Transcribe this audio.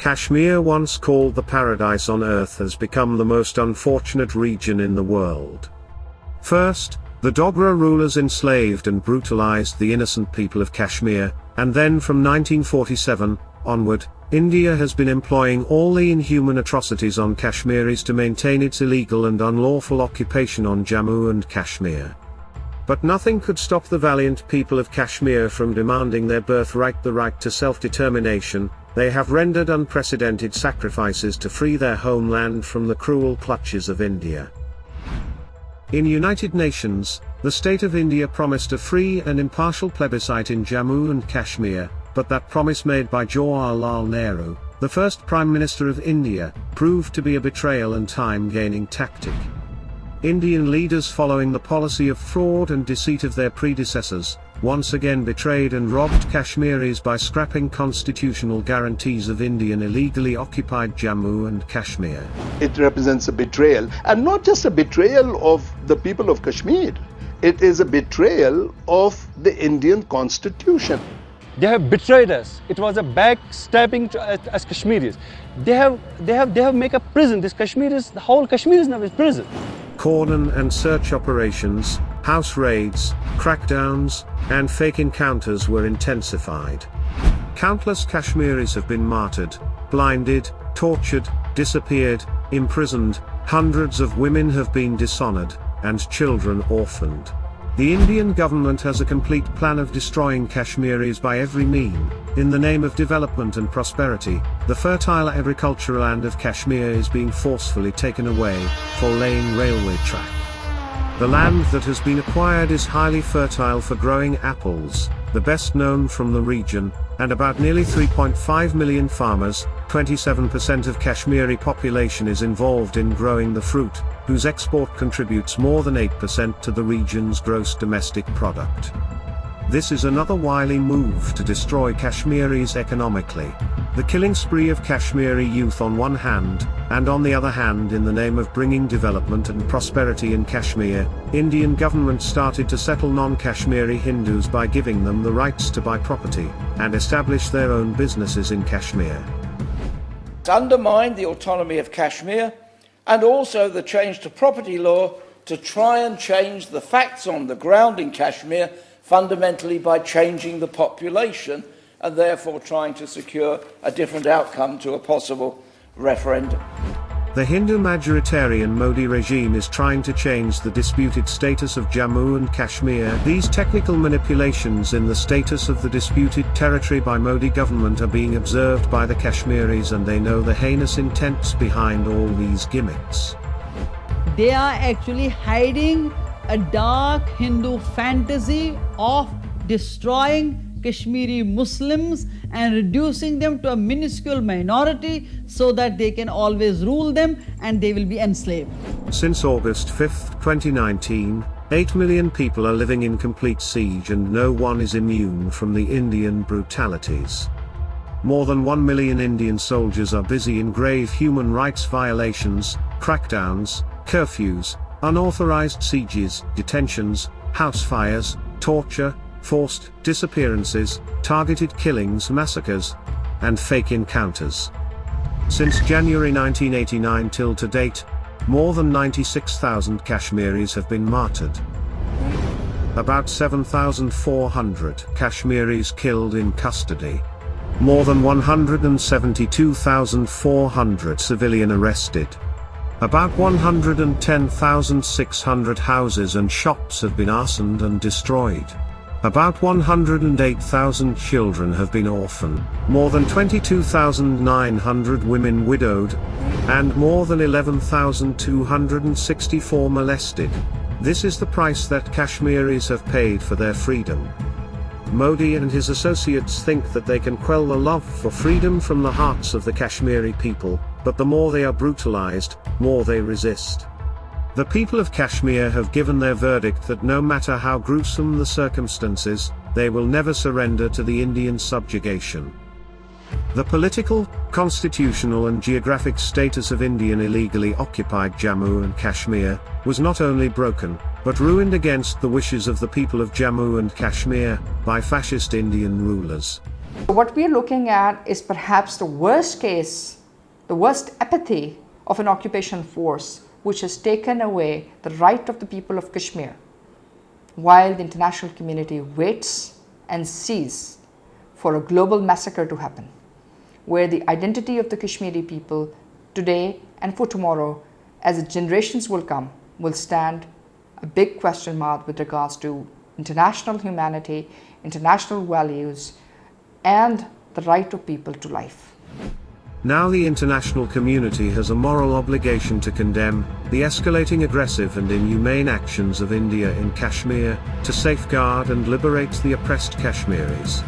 Kashmir, once called the paradise on earth, has become the most unfortunate region in the world. First, the Dogra rulers enslaved and brutalized the innocent people of Kashmir, and then from 1947 onward, India has been employing all the inhuman atrocities on Kashmiris to maintain its illegal and unlawful occupation on Jammu and Kashmir. But nothing could stop the valiant people of Kashmir from demanding their birthright, the right to self-determination. They have rendered unprecedented sacrifices to free their homeland from the cruel clutches of India. In United Nations, the state of India promised a free and impartial plebiscite in Jammu and Kashmir, but that promise made by Jawaharlal Nehru, the first Prime Minister of India, proved to be a betrayal and time-gaining tactic. Indian leaders, following the policy of fraud and deceit of their predecessors, once again betrayed and robbed Kashmiris by scrapping constitutional guarantees of Indian illegally occupied Jammu and Kashmir. It represents a betrayal, and not just a betrayal of the people of Kashmir. It is a betrayal of the Indian constitution. They have betrayed us. It was a backstabbing as Kashmiris. They have made a prison. The whole Kashmir is now a prison. Cordon and search operations, house raids, crackdowns, and fake encounters were intensified. Countless Kashmiris have been martyred, blinded, tortured, disappeared, imprisoned, hundreds of women have been dishonored, and children orphaned. The Indian government has a complete plan of destroying Kashmiris by every mean. In the name of development and prosperity, the fertile agricultural land of Kashmir is being forcefully taken away for laying railway track. The land that has been acquired is highly fertile for growing apples, the best known from the region, and about nearly 3.5 million farmers, 27% of Kashmiri population is involved in growing the fruit, whose export contributes more than 8% to the region's gross domestic product. This is another wily move to destroy Kashmiris economically. The killing spree of Kashmiri youth on one hand, and on the other hand, in the name of bringing development and prosperity in Kashmir, Indian government started to settle non-Kashmiri Hindus by giving them the rights to buy property, and establish their own businesses in Kashmir. It's undermined the autonomy of Kashmir, and also the change to property law to try and change the facts on the ground in Kashmir, fundamentally by changing the population and therefore trying to secure a different outcome to a possible referendum. The Hindu majoritarian Modi regime is trying to change the disputed status of Jammu and Kashmir. These technical manipulations in the status of the disputed territory by Modi government are being observed by the Kashmiris, and they know the heinous intents behind all these gimmicks. They are actually hiding a dark Hindu fantasy of destroying Kashmiri Muslims and reducing them to a minuscule minority so that they can always rule them and they will be enslaved. Since August 5, 2019, 8 million people are living in complete siege, and no one is immune from the Indian brutalities. More than 1 million Indian soldiers are busy in grave human rights violations, crackdowns, curfews, unauthorized sieges, detentions, house fires, torture, forced disappearances, targeted killings, massacres, and fake encounters. Since January 1989 till to date, more than 96,000 Kashmiris have been martyred. About 7,400 Kashmiris killed in custody. More than 172,400 civilian arrested. About 110,600 houses and shops have been arsoned and destroyed. About 108,000 children have been orphaned, more than 22,900 women widowed, and more than 11,264 molested. This is the price that Kashmiris have paid for their freedom. Modi and his associates think that they can quell the love for freedom from the hearts of the Kashmiri people, but the more they are brutalized, more they resist. The people of Kashmir have given their verdict that no matter how gruesome the circumstances, they will never surrender to the Indian subjugation. The political, constitutional and geographic status of Indian illegally occupied Jammu and Kashmir was not only broken, but ruined against the wishes of the people of Jammu and Kashmir by fascist Indian rulers. What we are looking at is perhaps the worst case, the worst apathy of an occupation force which has taken away the right of the people of Kashmir, while the international community waits and sees for a global massacre to happen, where the identity of the Kashmiri people today and for tomorrow, as the generations will come, will stand a big question mark with regards to international humanity, international values, and the right of people to life. Now the international community has a moral obligation to condemn the escalating aggressive and inhumane actions of India in Kashmir, to safeguard and liberate the oppressed Kashmiris.